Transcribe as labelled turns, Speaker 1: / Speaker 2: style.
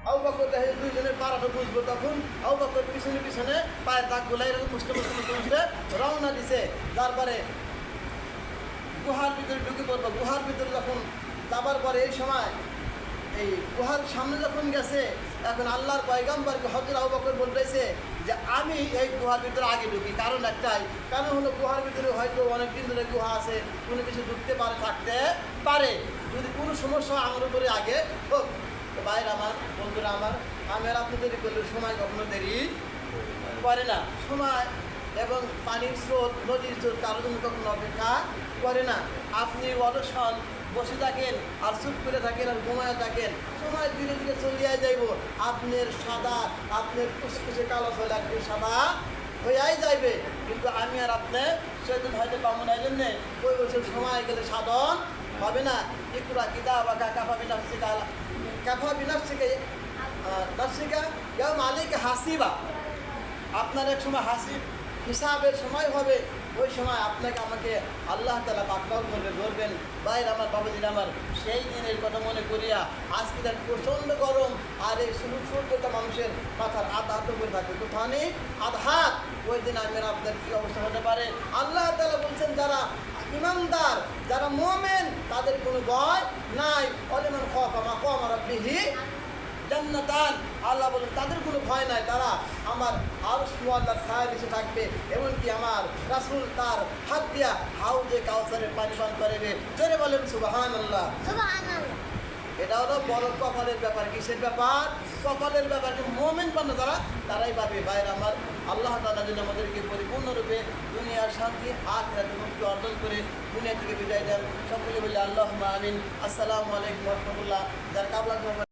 Speaker 1: আবু বকর দেখে দুইজনের পাড়াটা বুঝবো, তখন আবু বকর পিছনে পিছনে পায়ের দাগ গোলাই মুছতে মুছতে মুছতে মুছতে রওনা দিছে। তারপরে গুহার ভিতরে ঢুকে পড়বো। গুহার ভিতরে যখন যাবার পরে এই সময় এই গুহার সামনে যখন গেছে, এখন আল্লাহর পয়গম্বরকে হযরত আবু বকর বলতেছে যে আমি এই গুহার ভিতরে আগে ঢুকি। কারণ একটাই, কারণ হলো গুহার ভিতরে হয়তো অনেক দিন ধরে গুহা আছে, কোনো কিছু ঢুকতে পারে, থাকতে পারে, যদি কোনো সমস্যা আমার উপরে আগে হোক। তো ভাইরা আমার, বন্ধুরা আমার, আমি আর আপনি দেরি করলে সময় কখনো দেরি করে না। সময় এবং পানির স্রোত, নদীর স্রোত কারোর জন্য কখনো অপেক্ষা করে না। আপনি অলসন বসে থাকেন আর চুপ করে থাকেন আর ঘুমায় থাকেন, সময় ধীরে ধীরে চলিয়ে যাইব। আপনার সাদা, আপনার কুচকুচে কালো হলে একটু সাদা হইয়াই যাইবে, কিন্তু আমি আর আপনি সেদিন হয়তো পাবো না। এই জন্যে ওই বছর সময় গেলে সাধন হবে না। ইকরা কিতাবা কাফা বিনাফসিকা, কাফা বিনাফসিকা নাফসিকা ইয়া মালিক হাসিবা। আপনার এক সময় হাসিব হিসাবের সময় হবে, ওই সময় আপনাকে আমাকে আল্লাহ তাআলা পাকড়াও করে ধরবেন। ভাইর আমার, বাবাজির আমার, সেই দিনের কথা মনে করিয়া আজকে দেখ প্রচণ্ড গরম, আর এই সূর্যটা মানুষের মাথার আধা হাত করে থাকে, কোথাও নেই আধা হাত। ওই দিন আমি আপনার কী অবস্থা হতে পারে? আল্লাহ তাআলা বলছেন যারা ইমানদার, যারা মুমিন, তাদের কোনো ভয় নাই। অলিমান খাফা মাকাম রাব্বিহি জান্নাতান, আল্লাহ বলেন তাদের কোনো ভয় নাই, তারা আমার আরশ মুআল্লার ছায়ার নিচে থাকবে। এমনকি আমার রাসূল তার হাত দিয়া হাউজে কাউসারের পানি পান করাবে। জোরে বলেন সুবহানাল্লাহ। এটা হলো বড় কপালের ব্যাপার। কিসের ব্যাপার? কপালের ব্যাপার। মুমিন বান্দা যারা, তারাই পাবে। ভাইরা আমার, আল্লাহ তাআলা যেন আমাদেরকে পরিপূর্ণরূপে দুনিয়ার শান্তি, আখিরাতের মুক্তি অর্জন করে দুনিয়া থেকে বিদায় দেন। সকলে বলে আল্লাহুম্মা আমিন। আসসালামু আলাইকুম ওয়া রাহমাতুল্লাহ। যারা কাবলা